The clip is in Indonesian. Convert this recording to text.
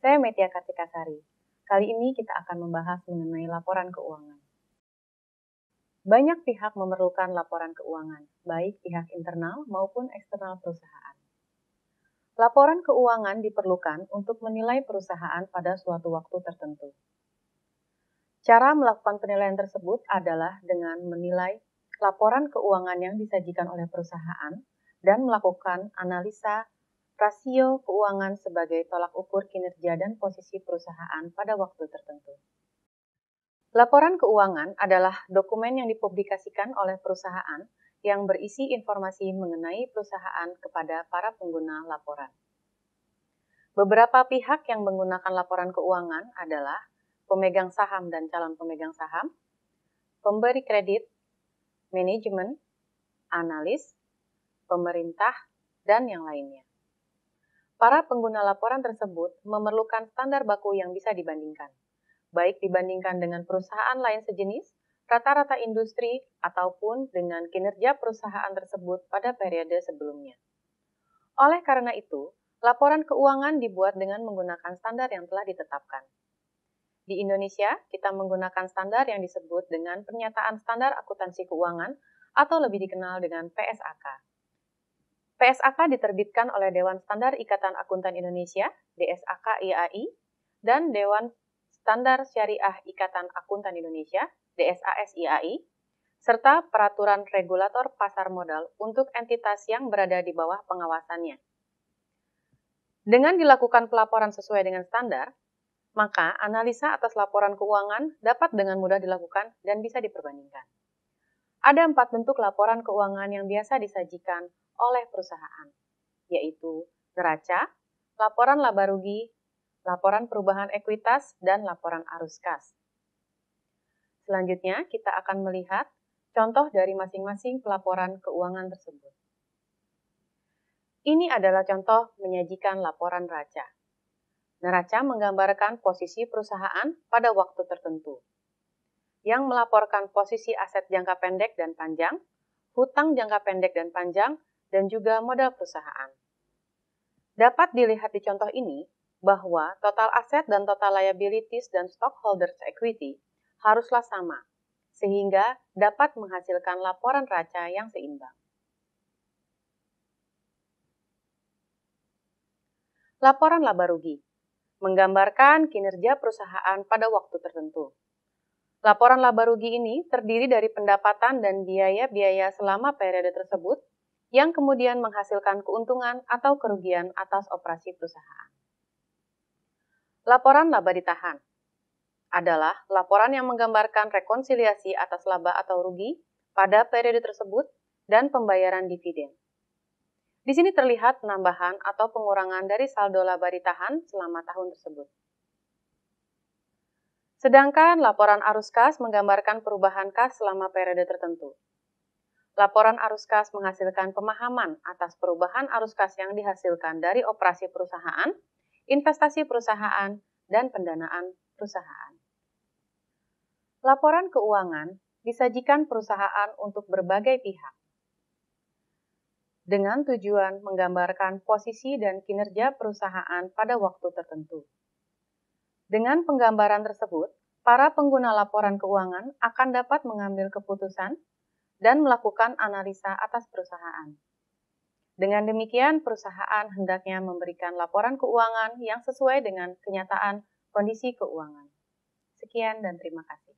Saya Metia Kartikasari. Kali ini kita akan membahas mengenai laporan keuangan. Banyak pihak memerlukan laporan keuangan, baik pihak internal maupun eksternal perusahaan. Laporan keuangan diperlukan untuk menilai perusahaan pada suatu waktu tertentu. Cara melakukan penilaian tersebut adalah dengan menilai laporan keuangan yang disajikan oleh perusahaan dan melakukan analisa rasio keuangan sebagai tolak ukur kinerja dan posisi perusahaan pada waktu tertentu. Laporan keuangan adalah dokumen yang dipublikasikan oleh perusahaan yang berisi informasi mengenai perusahaan kepada para pengguna laporan. Beberapa pihak yang menggunakan laporan keuangan adalah pemegang saham dan calon pemegang saham, pemberi kredit, manajemen, analis, pemerintah, dan yang lainnya. Para pengguna laporan tersebut memerlukan standar baku yang bisa dibandingkan, baik dibandingkan dengan perusahaan lain sejenis, rata-rata industri, ataupun dengan kinerja perusahaan tersebut pada periode sebelumnya. Oleh karena itu, laporan keuangan dibuat dengan menggunakan standar yang telah ditetapkan. Di Indonesia, kita menggunakan standar yang disebut dengan Pernyataan Standar Akuntansi Keuangan atau lebih dikenal dengan PSAK. PSAK diterbitkan oleh Dewan Standar Ikatan Akuntan Indonesia, DSAK-IAI, dan Dewan Standar Syariah Ikatan Akuntan Indonesia, DSAS-IAI, serta Peraturan Regulator Pasar Modal untuk entitas yang berada di bawah pengawasannya. Dengan dilakukan pelaporan sesuai dengan standar, maka analisa atas laporan keuangan dapat dengan mudah dilakukan dan bisa diperbandingkan. Ada 4 bentuk laporan keuangan yang biasa disajikan oleh perusahaan, yaitu neraca, laporan laba rugi, laporan perubahan ekuitas, dan laporan arus kas. Selanjutnya, kita akan melihat contoh dari masing-masing pelaporan keuangan tersebut. Ini adalah contoh menyajikan laporan neraca. Neraca menggambarkan posisi perusahaan pada waktu tertentu, yang melaporkan posisi aset jangka pendek dan panjang, hutang jangka pendek dan panjang, dan juga modal perusahaan. Dapat dilihat di contoh ini bahwa total aset dan total liabilities dan stockholders equity haruslah sama, sehingga dapat menghasilkan laporan neraca yang seimbang. Laporan laba rugi menggambarkan kinerja perusahaan pada waktu tertentu. Laporan laba rugi ini terdiri dari pendapatan dan biaya-biaya selama periode tersebut yang kemudian menghasilkan keuntungan atau kerugian atas operasi perusahaan. Laporan laba ditahan adalah laporan yang menggambarkan rekonsiliasi atas laba atau rugi pada periode tersebut dan pembayaran dividen. Di sini terlihat penambahan atau pengurangan dari saldo laba ditahan selama tahun tersebut. Sedangkan laporan arus kas menggambarkan perubahan kas selama periode tertentu. Laporan arus kas menghasilkan pemahaman atas perubahan arus kas yang dihasilkan dari operasi perusahaan, investasi perusahaan, dan pendanaan perusahaan. Laporan keuangan disajikan perusahaan untuk berbagai pihak, dengan tujuan menggambarkan posisi dan kinerja perusahaan pada waktu tertentu. Dengan penggambaran tersebut, para pengguna laporan keuangan akan dapat mengambil keputusan dan melakukan analisa atas perusahaan. Dengan demikian, perusahaan hendaknya memberikan laporan keuangan yang sesuai dengan kenyataan kondisi keuangan. Sekian dan terima kasih.